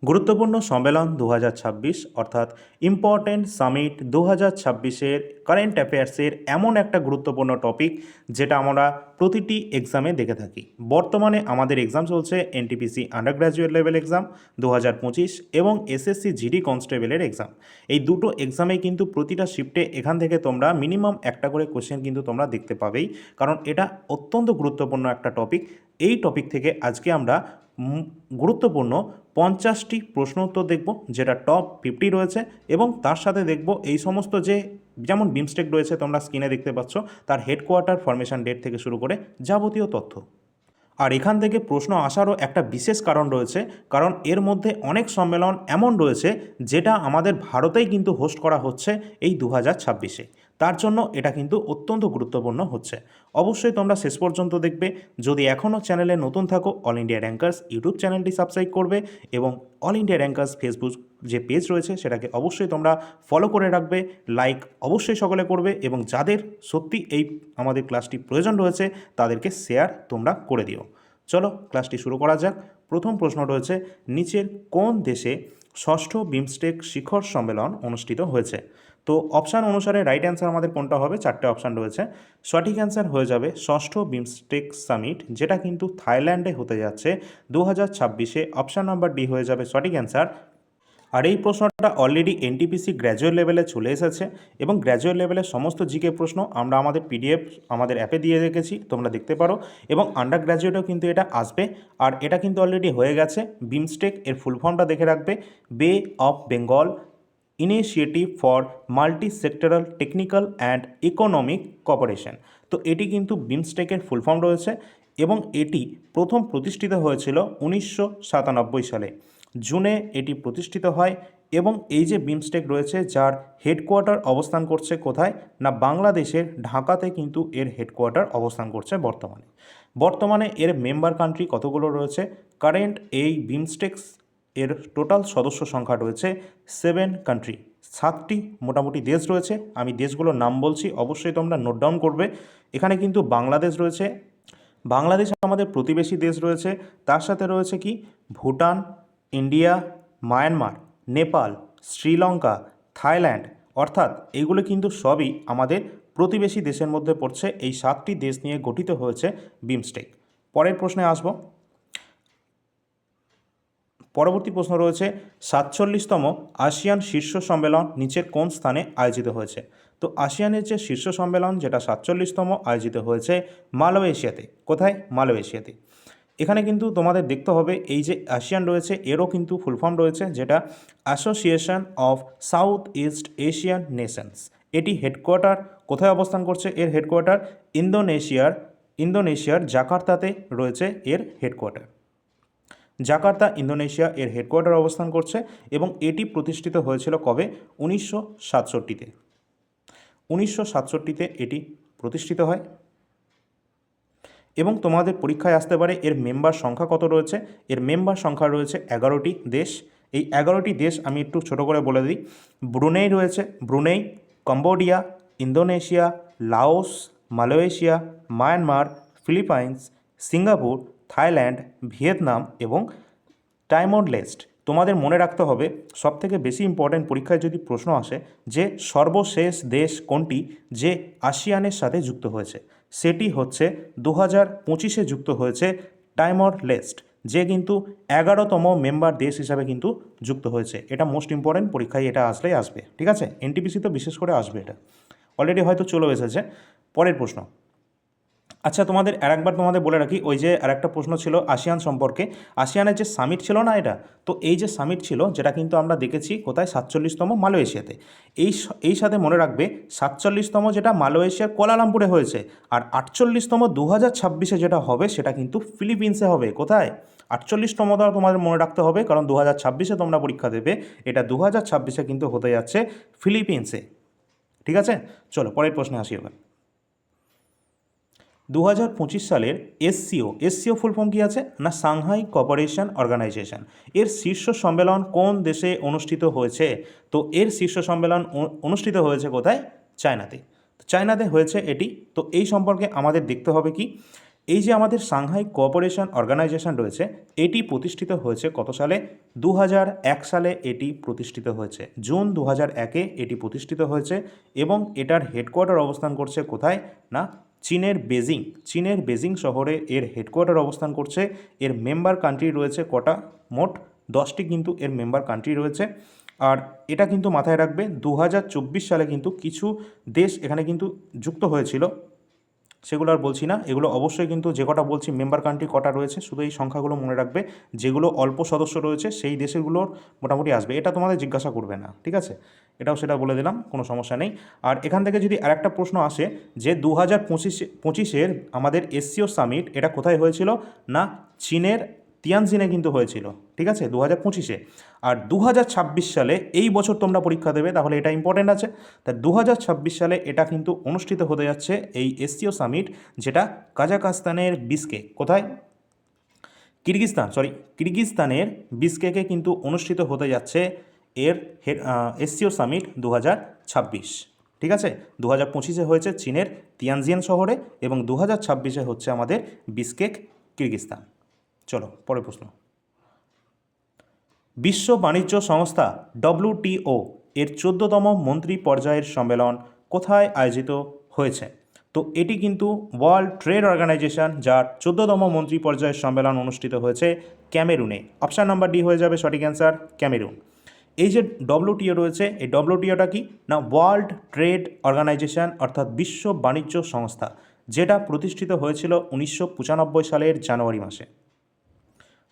গুরুত্বপূর্ণ সম্মেলন 2026 অর্থাৎ ইম্পর্টেন্ট সামিট 2026-এর কারেন্ট অ্যাফেয়ার্সের এমন একটা গুরুত্বপূর্ণ টপিক যেটা আমরা প্রতিটি এক্সামে দেখে থাকি। বর্তমানে আমাদের এক্সাম চলছে NTPC under graduate level exam 2025 এবং এসএসসি জিডি কনস্টেবলের এক্সাম। এই দুটো এক্সামেই কিন্তু প্রতিটা শিফটে এখান থেকে তোমরা মিনিমাম একটা করে কোশ্চেন কিন্তু তোমরা দেখতে পাবেই, কারণ এটা অত্যন্ত গুরুত্বপূর্ণ একটা টপিক। এই টপিক থেকে আজকে আমরা গুরুত্বপূর্ণ 50টি প্রশ্ন উত্তর দেখব, যেটা টপ 50 রয়েছে, এবং তার সাথে দেখব এই সমস্ত যেমন বিমস্টেক রয়েছে, তোমরা স্ক্রিনে দেখতে পাচ্ছ, তার হেডকোয়ার্টার ফরমেশন ডেট থেকে শুরু করে যাবতীয় তথ্য। আর এখান থেকে প্রশ্ন আসারও একটা বিশেষ কারণ রয়েছে, কারণ এর মধ্যে অনেক সম্মেলন এমন রয়েছে যেটা আমাদের ভারতেই কিন্তু হোস্ট করা হচ্ছে এই 2026-এ। তার জন্য এটা কিন্তু অত্যন্ত গুরুত্বপূর্ণ হচ্ছে। অবশ্যই তোমরা শেষ পর্যন্ত দেখবে। যদি এখনও চ্যানেলে নতুন থাকো, অল ইন্ডিয়া র্যাঙ্কার্স ইউটিউব চ্যানেলটি সাবস্ক্রাইব করবে, এবং অল ইন্ডিয়া র্যাঙ্কার্স ফেসবুক যে পেজ রয়েছে সেটাকে অবশ্যই তোমরা ফলো করে রাখবে। লাইক অবশ্যই সকলে করবে, এবং যাদের সত্যি এই আমাদের ক্লাসটি প্রয়োজন রয়েছে তাদেরকে শেয়ার তোমরা করে দিও। চলো ক্লাসটি শুরু করা যাক। প্রথম প্রশ্ন রয়েছে, নিচের কোন দেশে ষষ্ঠ বিমস্টেক শিখর সম্মেলন অনুষ্ঠিত হয়েছে? তো অপশান অনুসারে রাইট অ্যান্সার আমাদের কোনটা হবে? চারটে অপশান রয়েছে। সঠিক অ্যান্সার হয়ে যাবে ষষ্ঠ বিমস্টেক সামিট, যেটা কিন্তু থাইল্যান্ডে হতে যাচ্ছে 2026-এ। অপশান নাম্বার ডি হয়ে যাবে সঠিক অ্যান্সার। আর এই প্রশ্নটা অলরেডি এনটিপিসি গ্র্যাজুয়েট লেভেলে চলে এসেছে, এবং গ্র্যাজুয়েট লেভেলের সমস্ত জিকে প্রশ্ন আমরা আমাদের পিডিএফ আমাদের অ্যাপে দিয়ে রেখেছি, তোমরা দেখতে পারো। এবং আন্ডার গ্র্যাজুয়েটেও কিন্তু এটা আসবে, আর এটা কিন্তু অলরেডি হয়ে গেছে। বিমস্টেক এর ফুল ফর্মটা দেখে রাখবে, বে of Bengal initiative for multi sectoral technical and economic cooperation. তো এটি কিন্তু বিমস্টেকের ফুল ফর্ম রয়েছে, এবং এটি প্রথম প্রতিষ্ঠিত হয়েছিল 1997 সালে। জুনে এটি প্রতিষ্ঠিত হয়, এবং এই যে বিমস্টেক রয়েছে যার হেডকোয়ার্টার অবস্থান করছে কোথায় না বাংলাদেশের ঢাকাতে কিন্তু এর হেডকোয়ার্টার অবস্থান করছে বর্তমানে এর মেম্বার কান্ট্রি কতগুলো রয়েছে? কারেন্ট এই বিমস্টেক্স এর টোটাল সদস্য সংখ্যা রয়েছে 7 কান্ট্রি, 7টি মোটামুটি দেশ রয়েছে। আমি দেশগুলোর নাম বলছি, অবশ্যই তোমরা নোট ডাউন করবে। এখানে কিন্তু বাংলাদেশ রয়েছে, বাংলাদেশ আমাদের প্রতিবেশী দেশ রয়েছে। তার সাথে রয়েছে কি Bhutan, India, Myanmar, Nepal, Sri Lanka, Thailand, অর্থাৎ এইগুলো কিন্তু সবই আমাদের প্রতিবেশী দেশের মধ্যে পড়ছে। এই 7টি দেশ নিয়ে গঠিত হয়েছে বিমস্টেক। পরের প্রশ্নে আসব। পরবর্তী প্রশ্ন রয়েছে, 47তম আসিয়ান শীর্ষ সম্মেলন নিচের কোন স্থানে আয়োজিত হয়েছে? তো আসিয়ানের যে শীর্ষ সম্মেলন, যেটা 47তম আয়োজিত হয়েছে মালয়েশিয়াতে। কোথায়? মালয়েশিয়াতে। এখানে কিন্তু তোমাদের দেখতে হবে এই যে আসিয়ান রয়েছে এরও কিন্তু ফুল ফর্ম রয়েছে, যেটা association of south east Asian Nations. এটি হেডকোয়ার্টার কোথায় অবস্থান করছে? এর হেডকোয়ার্টার ইন্দোনেশিয়ার জাকার্তাতে রয়েছে এর হেডকোয়ার্টার। জাকার্তা ইন্দোনেশিয়া এর হেডকোয়ার্টার অবস্থান করছে, এবং এটি প্রতিষ্ঠিত হয়েছিল কবে? 1967-তে। 1967-তে এটি প্রতিষ্ঠিত হয়। এবং তোমাদের পরীক্ষায় আসতে পারে এর মেম্বার সংখ্যা কত রয়েছে? এর মেম্বার সংখ্যা রয়েছে 11টি দেশ। এই 11টি দেশ আমি একটু ছোট করে বলে দিই। ব্রুনেই রয়েছে, Brunei, Cambodia, Indonesia, Laos, Malaysia, Myanmar, Philippines, Singapore, Thailand, Vietnam এবং টাইমর লেস্ট। তোমাদের মনে রাখতে হবে, সবথেকে বেশি ইম্পর্ট্যান্ট পরীক্ষায় যদি প্রশ্ন আসে যে সর্বশেষ দেশ কোনটি যে আসিয়ানের সাথে যুক্ত হয়েছে, সেটি হচ্ছে 2025-এ যুক্ত হয়েছে টাইমর লেস্ট, যে কিন্তু 11তম মেম্বার দেশ হিসাবে কিন্তু যুক্ত হয়েছে। এটা মোস্ট ইম্পর্ট্যান্ট, পরীক্ষায় এটা আসলেই আসবে, ঠিক আছে? এনটিপিসি তো বিশেষ করে আসবে, এটা অলরেডি হয়তো চলে এসেছে। পরের প্রশ্ন। আচ্ছা, তোমাদের আরেকবার তোমাদের বলে রাখি, ওই যে আরেকটা প্রশ্ন ছিল আসিয়ান সম্পর্কে। আসিয়ানের যে সামিট ছিল না এটা, তো এই যে সামিট ছিল যেটা কিন্তু আমরা দেখেছি কোথায়? 47তম মালয়েশিয়াতে। এই সাথে মনে রাখবে 47তম যেটা মালয়েশিয়ার কোয়ালালামপুরে হয়েছে, আর 48তম 2026-এ যেটা হবে সেটা কিন্তু ফিলিপিন্সে হবে। কোথায়? 48তমটা তোমাদের মনে রাখতে হবে, কারণ 2026-এ তোমরা পরীক্ষা দেবে, এটা 2026-এ কিন্তু হতে যাচ্ছে ফিলিপিন্সে, ঠিক আছে? চলো পরের প্রশ্নে আসি এবার। 2025 সালের এসসিও ফুল ফর্ম কী আছে না সাংহাই কোঅপারেশন অর্গানাইজেশন, এর শীর্ষ সম্মেলন কোন দেশে অনুষ্ঠিত হয়েছে? তো এর শীর্ষ সম্মেলন অনুষ্ঠিত হয়েছে কোথায়? চায়নাতে। চায়নাতে হয়েছে এটি। তো এই সম্পর্কে আমাদের দেখতে হবে কি এই যে আমাদের সাংহাই কোঅপারেশন অর্গানাইজেশন রয়েছে, এটি প্রতিষ্ঠিত হয়েছে কত সালে? 2001 সালে এটি প্রতিষ্ঠিত হয়েছে। জুন 2001-এ এটি প্রতিষ্ঠিত হয়েছে এবং এটার হেডকোয়ার্টার অবস্থান করছে কোথায়? না চীনের বেজিং। চীনের বেজিং শহরে এর হেডকোয়ার্টার অবস্থান করছে। এর মেম্বার কান্ট্রি রয়েছে কটা? মোট 10টি কিন্তু এর মেম্বার কান্ট্রি রয়েছে। আর এটা কিন্তু মাথায় রাখবে 2024 সালে কিন্তু কিছু দেশ এখানে কিন্তু যুক্ত হয়েছিল, সেগুলো আর বলছি না। এগুলো অবশ্যই কিন্তু যে কটা বলছি মেম্বার কান্ট্রি কটা রয়েছে শুধু এই সংখ্যাগুলো মনে রাখবে। যেগুলো অল্প সদস্য রয়েছে সেই দেশগুলোর মোটামুটি আসবে, এটা তোমাদের জিজ্ঞাসা করবে না, ঠিক আছে? এটাও সেটা বলে দিলাম, কোনো সমস্যা নেই। আর এখান থেকে যদি আরেকটা প্রশ্ন আসে যে 2025-এর আমাদের এসসিও সামিট এটা কোথায় হয়েছিল? না চীনের তিয়ানজিনে কিন্তু হয়েছিল, ঠিক আছে, 2025-এ। আর 2026 সালে এই বছর তোমরা পরীক্ষা দেবে, তাহলে এটা ইম্পর্টেন্ট আছে। তা 2026 সালে এটা কিন্তু অনুষ্ঠিত হতে যাচ্ছে এই এসসিও সামিট, যেটা কাজাখস্তানের বিস্কেক, কোথায়? কিরগিজস্তানের বিস্কেকে কিন্তু অনুষ্ঠিত হতে যাচ্ছে এর এসসিও সামিট 2026, ঠিক আছে? 2025-এ হয়েছে চীনের তিয়ানজিন শহরে এবং 2026-এ হচ্ছে আমাদের বিস্কেক, কিরগিজস্তান। চলো পরের প্রশ্ন। বিশ্ব বাণিজ্য সংস্থা WTO এর 14তম মন্ত্রী পর্যায়ের সম্মেলন কোথায় আয়োজিত হয়েছে? তো এটি কিন্তু ওয়ার্ল্ড ট্রেড অর্গানাইজেশন, যার 14তম মন্ত্রী পর্যায়ের সম্মেলন অনুষ্ঠিত হয়েছে ক্যামেরুনে। অপশান নাম্বার ডি হয়ে যাবে সঠিক অ্যান্সার, ক্যামেরুন। এই যে WTO রয়েছে, এই WTOটা কি? না ওয়ার্ল্ড ট্রেড অর্গানাইজেশন অর্থাৎ বিশ্ব বাণিজ্য সংস্থা, যেটা প্রতিষ্ঠিত হয়েছিল 1995 সালের জানুয়ারি মাসে।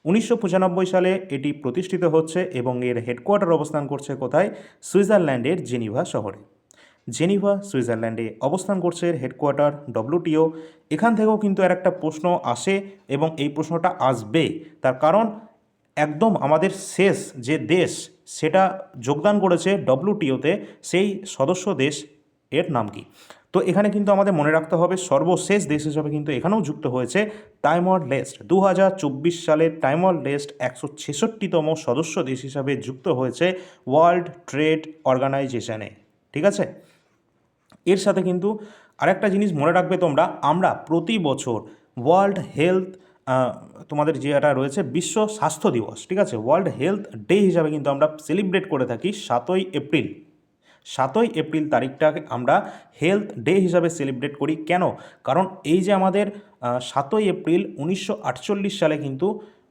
1995 সালে এটি প্রতিষ্ঠিত হচ্ছে এবং এর হেডকোয়ার্টার অবস্থান করছে কোথায়? সুইজারল্যান্ডের জেনিভা শহরে। জেনিভা সুইজারল্যান্ডে অবস্থান করছে এর হেডকোয়ার্টার WTO। এখান থেকেও কিন্তু আর একটা প্রশ্ন আসে এবং এই প্রশ্নটা আসবে, তার কারণ একদম আমাদের শেষ যে দেশ সেটা যোগদান করেছে WTO-তে, সেই সদস্য দেশ এর নাম কি? তো এখানে কিন্তু আমাদের মনে রাখতে হবে সর্বশেষ দেশ হিসাবে কিন্তু এখানেও যুক্ত হয়েছে টাইমর লেস্ট। 2024 সালে টাইমর লেস্ট 166তম সদস্য দেশ হিসাবে যুক্ত হয়েছে ওয়ার্ল্ড ট্রেড অর্গানাইজেশনে, ঠিক আছে? এর সাথে কিন্তু আরেকটা জিনিস মনে রাখবে তোমরা, আমরা প্রতি বছর ওয়ার্ল্ড হেলথ তোমাদের যেটা রয়েছে বিশ্ব স্বাস্থ্য দিবস, ঠিক আছে, ওয়ার্ল্ড হেলথ ডে হিসাবে কিন্তু আমরা সেলিব্রেট করে থাকি 7ই এপ্রিল। 7ই এপ্রিল তারিখটাকে আমরা হেলথ ডে হিসাবে সেলিব্রেট করি। কেন? কারণ এই যে আমাদের 7ই এপ্রিল 1948 সালে কিন্তু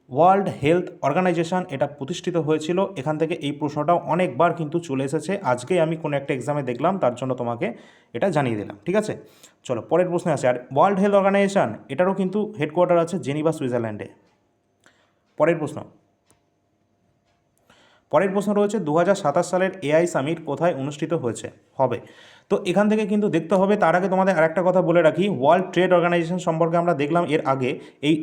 ওয়ার্ল্ড হেলথ অর্গানাইজেশন এটা প্রতিষ্ঠিত হয়েছিল। এখান থেকে এই প্রশ্নটাও অনেকবার কিন্তু চলে এসেছে, আজকে আমি কোনো একটা এক্সামে দেখলাম, তার জন্য তোমাকে এটা জানিয়ে দিলাম, ঠিক আছে? চলো পরের প্রশ্নে আসে। আর ওয়ার্ল্ড হেলথ অর্গানাইজেশন এটারও কিন্তু হেডকোয়ার্টার আছে জেনিভা সুইজারল্যান্ডে। পরের প্রশ্ন রয়েছে 2027 সালের AI সামিট কোথায় অনুষ্ঠিত হবে? তো এখান থেকে কিন্তু দেখতে হবে। তার আগে তোমাদের আরেকটা কথা বলে রাখি, ওয়ার্ল্ড ট্রেড অর্গানাইজেশন সম্পর্কে আমরা দেখলাম এর আগে। এই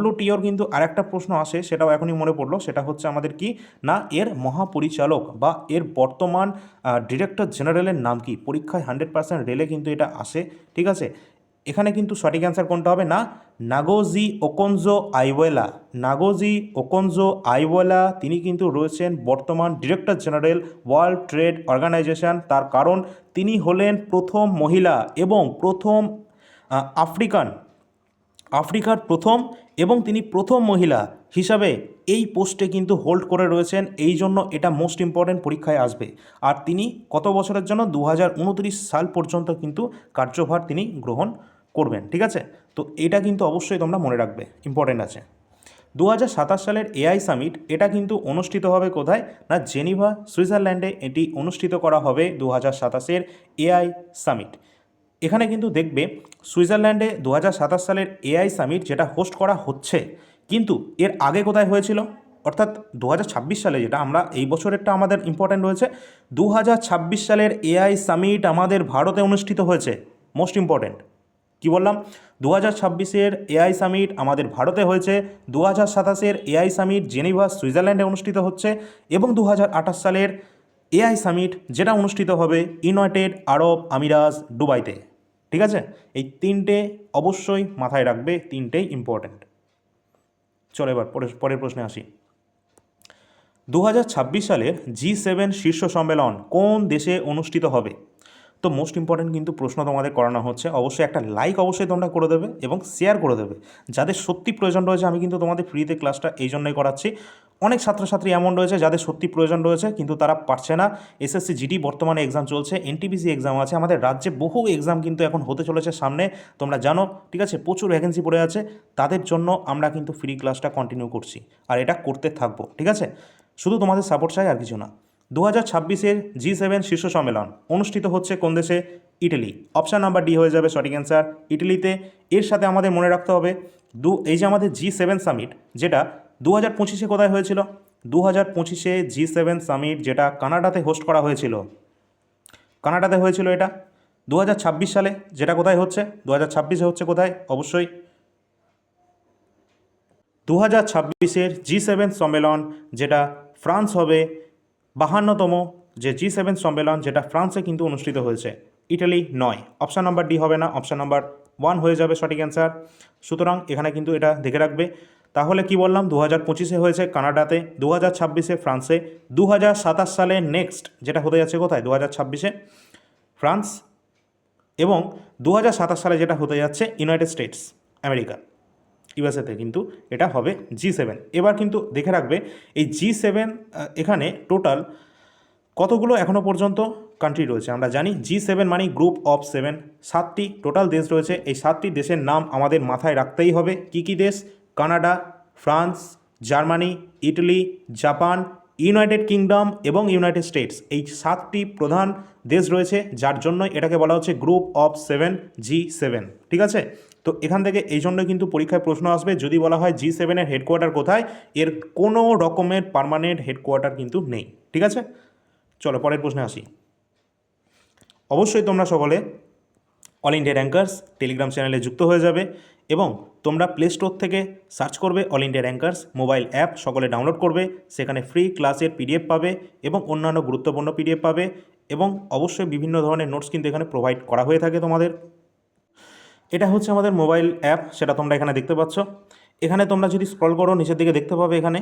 WTOর কিন্তু আরেকটা প্রশ্ন আসে, সেটাও এখনই মনে পড়লো, সেটা হচ্ছে আমাদের কি না এর মহাপরিচালক বা এর বর্তমান ডিরেক্টর জেনারেলের নাম কি? পরীক্ষায় 100% রেলে কিন্তু এটা আসে, ঠিক আছে? এখানে কিন্তু সঠিক অ্যান্সার কোনটা হবে? না নাগোজি ওকোনজো আইওয়েলা। নাগোজি ওকোনজো আইওয়েলা তিনি কিন্তু রয়েছেন বর্তমান director general World Trade Organization. তার কারণ তিনি হলেন প্রথম মহিলা এবং প্রথম আফ্রিকার প্রথম এবং তিনি প্রথম মহিলা হিসাবে এই পোস্টে কিন্তু হোল্ড করে রয়েছেন। এই জন্য এটা মোস্ট ইম্পর্ট্যান্ট, পরীক্ষায় আসবে। আর তিনি কত বছরের জন্য? 2029 সাল পর্যন্ত কিন্তু কার্যভার তিনি গ্রহণ করবেন, ঠিক আছে? তো এটা কিন্তু অবশ্যই তোমরা মনে রাখবে, ইম্পর্ট্যান্ট আছে। 2027 সালের AI সামিট এটা কিন্তু অনুষ্ঠিত হবে কোথায়? না জেনিভা সুইজারল্যান্ডে এটি অনুষ্ঠিত করা হবে 2027-এর AI সামিট। এখানে কিন্তু দেখবে সুইজারল্যান্ডে 2027 সালের AI সামিট যেটা হোস্ট করা হচ্ছে, কিন্তু এর আগে কোথায় হয়েছিল? অর্থাৎ 2026 সালে, যেটা আমরা এই বছরেরটা আমাদের ইম্পর্ট্যান্ট রয়েছে, 2026 সালের AI সামিট আমাদের ভারতে অনুষ্ঠিত হয়েছে। মোস্ট ইম্পর্ট্যান্ট, কি বললাম? 2026-এর AI সামিট আমাদের ভারতে হয়েছে, 2027-এর AI সামিট জেনিভা সুইজারল্যান্ডে অনুষ্ঠিত হচ্ছে এবং 2028 সালের AI সামিট যেটা অনুষ্ঠিত হবে ইউনাইটেড আরব আমিরাত দুবাইতে, ঠিক আছে? এই তিনটে অবশ্যই মাথায় রাখবে, তিনটেই ইম্পর্ট্যান্ট। চলো এবার পরের প্রশ্নে আসি। 2026 সালের G7 শীর্ষ সম্মেলন কোন দেশে অনুষ্ঠিত হবে? তো মোস্ট ইম্পর্ট্যান্ট কিন্তু প্রশ্ন তোমাদের করানো হচ্ছে, অবশ্যই একটা লাইক অবশ্যই তোমরা করে দেবে এবং শেয়ার করে দেবে। যাদের সত্যি প্রয়োজন রয়েছে, আমি কিন্তু তোমাদের ফ্রিতে ক্লাসটা এই জন্যই করাচ্ছি। অনেক ছাত্রছাত্রী এমন রয়েছে যাদের সত্যি প্রয়োজন রয়েছে কিন্তু তারা পারছে না। এসএসসি জিডি বর্তমানে এক্সাম চলছে, এনটিপিসি এক্সাম আছে, আমাদের রাজ্যে বহু এক্সাম কিন্তু এখন হতে চলেছে সামনে, তোমরা জানো, ঠিক আছে, প্রচুর ভ্যাকেন্সি পড়ে আছে। তাদের জন্য আমরা কিন্তু ফ্রি ক্লাসটা কন্টিনিউ করছি আর এটা করতে থাকবো, ঠিক আছে। শুধু তোমাদের সাপোর্ট চাই, আর কিছু না। 2026-এর G7 শীর্ষ সম্মেলন অনুষ্ঠিত হচ্ছে কোন দেশে? ইটালি। অপশান নাম্বার ডি হয়ে যাবে সঠিক অ্যান্সার, ইটালিতে। এর সাথে আমাদের মনে রাখতে হবে এই যে আমাদের G7 সামিট, যেটা 2025-এ কোথায় হয়েছিল? 2025-এ G7 সামিট যেটা কানাডাতে হোস্ট করা হয়েছিল, কানাডাতে হয়েছিল এটা। 2026 সালে যেটা কোথায় হচ্ছে? 2026-এ হচ্ছে কোথায়? অবশ্যই 2026-এর G7 সম্মেলন যেটা ফ্রান্স হবে, 52তম যে G7 সম্মেলন যেটা ফ্রান্সে কিন্তু অনুষ্ঠিত হয়েছে, ইটালি নয়। অপশান নাম্বার ডি হবে না, অপশান নাম্বার 1 হয়ে যাবে সঠিক অ্যান্সার। সুতরাং এখানে কিন্তু এটা দেখে রাখবে। তাহলে কি বললাম? 2025-এ হয়েছে কানাডাতে, 2026-এ ফ্রান্সে, 2027 সালে নেক্সট যেটা হতে যাচ্ছে কোথায়? 2026-এ ফ্রান্স, এবং 2027 সালে যেটা হতে যাচ্ছে ইউনাইটেড স্টেটস আমেরিকা, ইউএসএতে কিন্তু এটা হবে G7। এবার কিন্তু দেখে রাখবে এই G7 এখানে টোটাল কতগুলো এখনও পর্যন্ত কান্ট্রি রয়েছে। আমরা জানি G7 মানে গ্রুপ অফ 7, 7টি টোটাল দেশ রয়েছে। এই 7টি দেশের নাম আমাদের মাথায় রাখতেই হবে। কি কি দেশ? Canada, France, Germany, Italy, Japan, United kingdom এবং ইউনাইটেড স্টেটস। এই 7টি প্রধান দেশ রয়েছে, যার জন্য এটাকে বলা হচ্ছে গ্রুপ অফ 7, G7, ঠিক আছে। তো এখান থেকে এই জন্য কিন্তু পরীক্ষায় প্রশ্ন আসবে, যদি বলা হয় G7-এর হেডকোয়ার্টার কোথায়, এর কোনো রকমের পার্মানেন্ট হেডকোয়ার্টার কিন্তু নেই, ঠিক আছে। চলো পরের প্রশ্নে আসি। অবশ্যই তোমরা সকলে অল ইন্ডিয়া র্যাঙ্কার্স টেলিগ্রাম চ্যানেলে যুক্ত হয়ে যাবে এবং তোমরা প্লে স্টোর থেকে সার্চ করবে all India rankers mobile app, সকলে ডাউনলোড করবে। সেখানে ফ্রি ক্লাসের পিডিএফ পাবে এবং অন্যান্য গুরুত্বপূর্ণ পিডিএফ পাবে এবং অবশ্যই বিভিন্ন ধরনের নোটস কিন্তু এখানে প্রোভাইড করা হয়ে থাকে তোমাদের। এটা হচ্ছে আমাদের মোবাইল অ্যাপ, সেটা তোমরা এখানে দেখতে পাচ্ছ। এখানে তোমরা যদি স্ক্রল করো নিচের দিকে দেখতে পাবে এখানে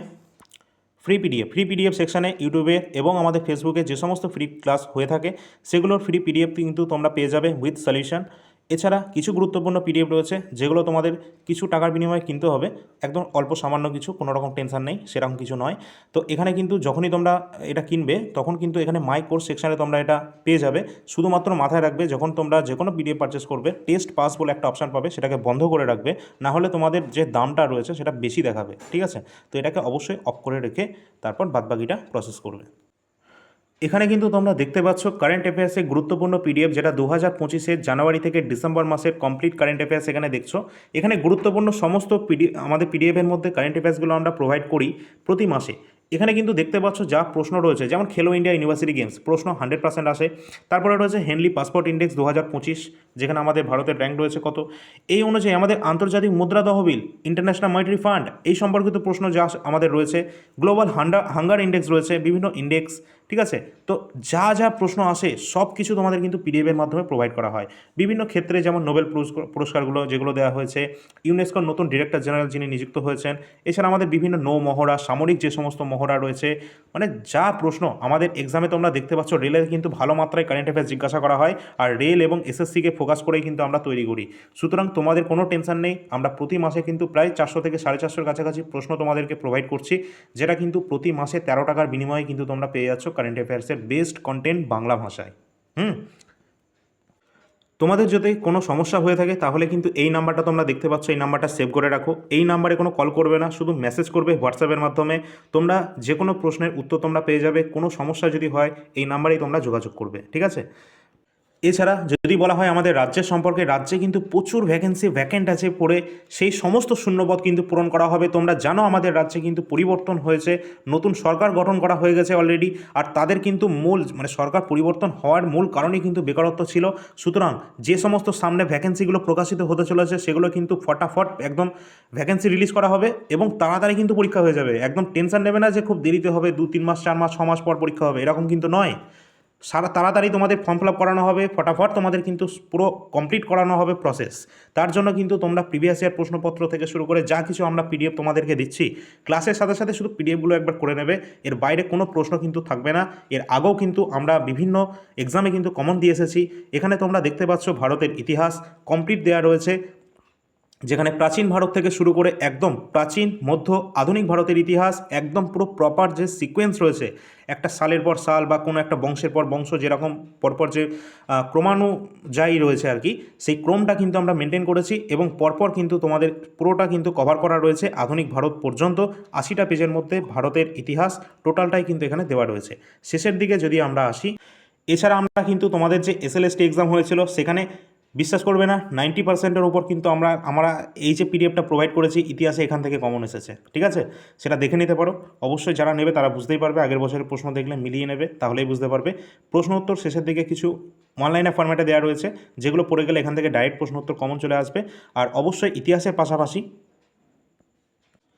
ফ্রি পিডিএফ সেকশানে ইউটিউবে এবং আমাদের ফেসবুকে যে সমস্ত ফ্রি ক্লাস হয়ে থাকে সেগুলোর ফ্রি পিডিএফ কিন্তু তোমরা পেয়ে যাবে উইথ সলিউশন। এছাড়া কিছু গুরুত্বপূর্ণ পিডিএফ রয়েছে যেগুলো তোমাদের কিছু টাকার বিনিময়ে কিনতে হবে, একদম অল্প সামান্য কিছু, কোনো রকম টেনশন নেই, সেরকম কিছু নয়। তো এখানে কিন্তু যখনই তোমরা এটা কিনবে তখন কিন্তু এখানে মাই কোর্স সেকশানে তোমরা এটা পেয়ে যাবে। শুধুমাত্র মাথায় রাখবে যখন তোমরা যে কোনো পিডিএফ পারচেস করবে টেস্ট পাস বলে একটা অপশান পাবে, সেটাকে বন্ধ করে রাখবে, না হলে তোমাদের যে দামটা রয়েছে সেটা বেশি দেখাবে, ঠিক আছে। তো এটাকে অবশ্যই অফ করে রেখে তারপর বাদবাকিটা প্রসেস করবে। এখানে কিন্তু তোমরা দেখতে পাচ্ছ কারেন্ট অ্যাফেয়ার্সের গুরুত্বপূর্ণ পিডিএফ, যেটা 2025-এর জানুয়ারি থেকে ডিসেম্বর মাসের কমপ্লিট কারেন্ট অ্যাফেয়ার্স এখানে দেখছো। এখানে গুরুত্বপূর্ণ সমস্ত আমাদের পিডিএফের মধ্যে কারেন্ট অ্যাফেয়ার্সগুলো আমরা প্রোভাইড করি প্রতি মাসে। এখানে কিন্তু দেখতে পাচ্ছ যা প্রশ্ন রয়েছে, যেমন খেলো ইন্ডিয়া ইউনিভার্সিটি গেমস প্রশ্ন 100% আসে। তারপরে রয়েছে হেনলি পাসপোর্ট ইন্ডেক্স 2025, যেখানে আমাদের ভারতের র্যাঙ্ক রয়েছে কত, এই অনুযায়ী আমাদের আন্তর্জাতিক মুদ্রা তহবিল, ইন্টারন্যাশনাল মনিটারি ফান্ড, এই সম্পর্কিত প্রশ্ন যা আমাদের রয়েছে। গ্লোবাল হাঙ্গার ইন্ডেক্স রয়েছে, বিভিন্ন ইন্ডেক্স, ঠিক আছে। তো যা যা প্রশ্ন আসে সব কিছু তোমাদের কিন্তু পিডিএফের মাধ্যমে প্রোভাইড করা হয়। বিভিন্ন ক্ষেত্রে যেমন নোবেল পুরস্কারগুলো যেগুলো দেওয়া হয়েছে, ইউনেস্কোর নতুন ডিরেক্টর জেনারেল যিনি নিযুক্ত হয়েছেন, এছাড়া আমাদের বিভিন্ন নৌ মহড়া, সামরিক যে সমস্ত মহড়া রয়েছে, মানে যা প্রশ্ন আমাদের এক্সামে তোমরা দেখতে পাচ্ছ। রেলের কিন্তু ভালো মাত্রায় কারেন্ট অ্যাফেয়ার্স জিজ্ঞাসা করা হয়, আর রেল এবং এসএসসিকে ফোকাস করেই কিন্তু আমরা তৈরি করি। সুতরাং তোমাদের কোনো টেনশন নেই, আমরা প্রতি মাসে কিন্তু প্রায় 400 থেকে 450-এর কাছাকাছি প্রশ্ন তোমাদেরকে প্রোভাইড করছি, যেটা কিন্তু প্রতি মাসে 13 টাকার বিনিময়ে কিন্তু তোমরা পেয়ে যাচ্ছ কারেন্ট অ্যাফেয়ার্সের বেস্ট কন্টেন্ট বাংলা ভাষায়। তোমাদের যদি কোনো সমস্যা হয়ে থাকে তাহলে কিন্তু এই নাম্বারটা তোমরা দেখতে পাচ্ছ, এই নাম্বারটা সেভ করে রাখো। এই নাম্বারে কোনো কল করবে না, শুধু মেসেজ করবে হোয়াটসঅ্যাপের মাধ্যমে। তোমরা যে কোনো প্রশ্নের উত্তর তোমরা পেয়ে যাবে। কোনো সমস্যা যদি হয় এই নাম্বারেই তোমরা যোগাযোগ করবে, ঠিক আছে। এছাড়া যদি বলা হয় আমাদের রাজ্যের সম্পর্কে, রাজ্যে কিন্তু প্রচুর ভ্যাকেন্ট আছে পড়ে, সেই সমস্ত শূন্যপদ কিন্তু পূরণ করা হবে। তোমরা জানো আমাদের রাজ্যে কিন্তু পরিবর্তন হয়েছে, নতুন সরকার গঠন করা হয়ে গেছে অলরেডি, আর তাদের কিন্তু সরকার পরিবর্তন হওয়ার মূল কারণই কিন্তু বেকারত্ব ছিল। সুতরাং যে সমস্ত সামনে ভ্যাকেন্সিগুলো প্রকাশিত হতে চলেছে সেগুলো কিন্তু ফটাফট একদম ভ্যাকেন্সি রিলিজ করা হবে এবং তাড়াতাড়ি কিন্তু পরীক্ষা হয়ে যাবে। একদম টেনশন নেবে না যে খুব দেরিতে হবে, 2-3 মাস 4 মাস 6 মাস পর পরীক্ষা হবে, এরকম কিন্তু নয়। তাড়াতাড়ি তোমাদের ফর্ম ফিল আপ করানো হবে, ফটাফট তোমাদের কিন্তু পুরো কমপ্লিট করানো হবে প্রসেস। তার জন্য কিন্তু তোমরা প্রিভিয়াস ইয়ার প্রশ্নপত্র থেকে শুরু করে যা কিছু আমরা পিডিএফ তোমাদেরকে দিচ্ছি, ক্লাসের সাথে সাথে শুধু পিডিএফগুলো একবার করে নেবে, এর বাইরে কোনো প্রশ্ন কিন্তু থাকবে না। এর আগেও কিন্তু আমরা বিভিন্ন এক্সামে কিন্তু কমন দিয়ে এসেছি। এখানে তোমরা দেখতে পাচ্ছ ভারতের ইতিহাস কমপ্লিট দেওয়া রয়েছে, যেখানে প্রাচীন ভারত থেকে শুরু করে একদম প্রাচীন মধ্য আধুনিক ভারতের ইতিহাস একদম পুরো প্রপার যে সিকোয়েন্স রয়েছে, একটা সালের পর সাল বা কোনো একটা বংশের পর বংশ যেরকম পরপর যে ক্রমানুযায়ী রয়েছে আর কি, সেই ক্রমটা কিন্তু আমরা মেনটেন করেছি এবং পরপর কিন্তু তোমাদের পুরোটা কিন্তু কভার করা রয়েছে আধুনিক ভারত পর্যন্ত। 80টা পেজের মধ্যে ভারতের ইতিহাস টোটালটাই কিন্তু এখানে দেওয়া রয়েছে। শেষের দিকে যদি আমরা আসি, এছাড়া আমরা কিন্তু তোমাদের যে এসএলএসটি এক্সাম হয়েছিল সেখানে বিশ্বাস করবে না 90%-এর উপর কিন্তু আমরা এই যে পিডিএফটা প্রোভাইড করেছি ইতিহাসে এখান থেকে কমন এসেছে। ঠিক আছে, সেটা দেখে নিতে পারো। অবশ্যই যারা নেবে তারা বুঝতেই পারবে, আগের বছরের প্রশ্ন দেখলে মিলিয়ে নেবে, তাহলেই বুঝতে পারবে। প্রশ্ন উত্তর শেষের দিকে কিছু অনলাইনে ফরম্যাটে দেওয়া রয়েছে, যেগুলো পড়ে গেলে এখান থেকে ডাইরেক্ট প্রশ্ন উত্তর কমন চলে আসবে। আর অবশ্যই ইতিহাসের পাশাপাশি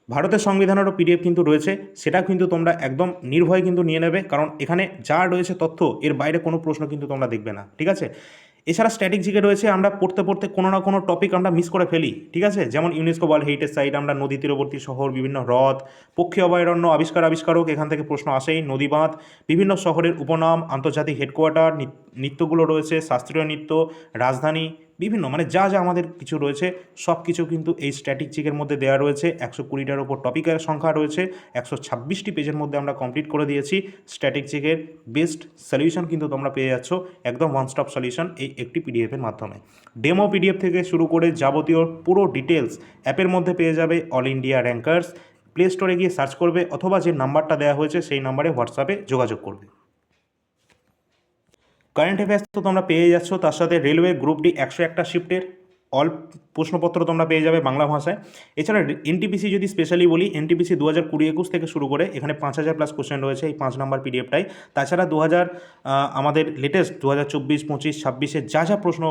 ভারতের সংবিধানেরও পিডিএফ কিন্তু রয়েছে, সেটা কিন্তু তোমরা একদম নির্ভয়ে কিন্তু নিয়ে নেবে, কারণ এখানে যা রয়েছে তথ্য এর বাইরে কোনো প্রশ্ন কিন্তু তোমরা দেখবে না। ঠিক আছে, এছাড়া স্ট্যাটিক জিকে রয়েছে, আমরা পড়তে পড়তে কোনো না কোনো টপিক আমরা মিস করে ফেলি। ঠিক আছে, যেমন ইউনেস্কো ওয়ার্ল্ড হেরিটেজ সাইট, আমরা নদী তীরবর্তী শহর, বিভিন্ন হ্রদ, পক্ষী অভয়ারণ্য, আবিষ্কারক এখান থেকে প্রশ্ন আসেই, নদী বাঁধ, বিভিন্ন শহরের উপনাম, আন্তর্জাতিক হেডকোয়ার্টার, নৃত্যগুলো রয়েছে, শাস্ত্রীয় নৃত্য, রাজধানী, বিভিন্ন মানে যা যা আমাদের কিছু রয়েছে সব কিছু কিন্তু এই স্ট্যাটিক জিকের মধ্যে দেওয়া রয়েছে। 120টার ওপর টপিকের সংখ্যা রয়েছে, 126টি পেজের মধ্যে আমরা কমপ্লিট করে দিয়েছি। স্ট্যাটিক জিকের বেস্ট সলিউশন কিন্তু তোমরা পেয়ে যাচ্ছ একদম ওয়ান স্টপ সলিউশন এই একটি পিডিএফের মাধ্যমে। ডেমো পিডিএফ থেকে শুরু করে যাবতীয় পুরো ডিটেলস অ্যাপের মধ্যে পেয়ে যাবে। অল ইন্ডিয়া র্যাঙ্কার্স, প্লে স্টোরে গিয়ে সার্চ করবে অথবা যে নাম্বারটা দেওয়া হয়েছে সেই নাম্বারে হোয়াটসঅ্যাপে যোগাযোগ করবে। কারেন্ট অ্যাফেয়ার্স তো তোমরা পেয়ে যাচ্ছ, তার সাথে রেলওয়ে গ্রুপ ডি 101টা শিফটের অল প্রশ্নপত্র তোমরা পেয়ে যাবে বাংলা ভাষায়। এছাড়া এনটিপিসি যদি স্পেশালি বলি, এনটিপিসি 2020-21 থেকে শুরু করে এখানে 5000+ কোশ্চেন রয়েছে এই 5 নাম্বার পিডিএফটাই। তাছাড়া আমাদের লেটেস্ট 2024, 25, 26-এর যা যা প্রশ্ন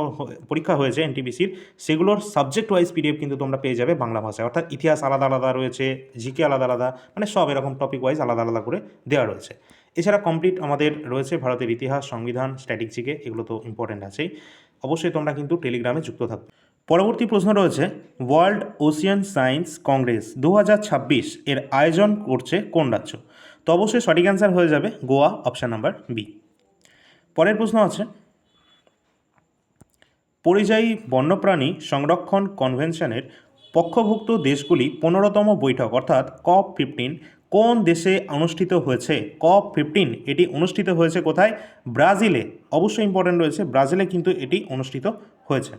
পরীক্ষা হয়েছে এনটিপিসির, সেগুলোর সাবজেক্ট ওয়াইজ পিডিএফ কিন্তু তোমরা পেয়ে যাবে বাংলা ভাষায়, অর্থাৎ ইতিহাস আলাদা আলাদা রয়েছে, জিকে আলাদা আলাদা, মানে সব এরকম টপিক ওয়াইজ আলাদা আলাদা করে দেওয়া রয়েছে। এছাড়া কমপ্লিট আমাদের রয়েছে ভারতের ইতিহাস, সংবিধান, স্ট্যাটিক জিকে, এগুলো তো ইম্পর্টেন্ট আছেই। অবশ্যই তোমরা কিন্তু টেলিগ্রামে যুক্ত থাকবে। পরবর্তী প্রশ্ন রয়েছে, ওয়ার্ল্ড ওশিয়ান সায়েন্স কংগ্রেস 2026 এর আয়োজন করছে কোন রাজ্য? তো অবশ্যই সঠিক অ্যান্সার হয়ে যাবে গোয়া, অপশান নাম্বার বি। পরের প্রশ্ন আছে, পরিযায়ী বন্যপ্রাণী সংরক্ষণ কনভেনশনের পক্ষভুক্ত দেশগুলি 15তম বৈঠক অর্থাৎ COP15 কোন দেশে অনুষ্ঠিত হয়েছে? COP15 এটি অনুষ্ঠিত হয়েছে কোথায়? ব্রাজিলে। অবশ্যই ইম্পর্টেন্ট রয়েছে, ব্রাজিলে কিন্তু এটি অনুষ্ঠিত হয়েছে।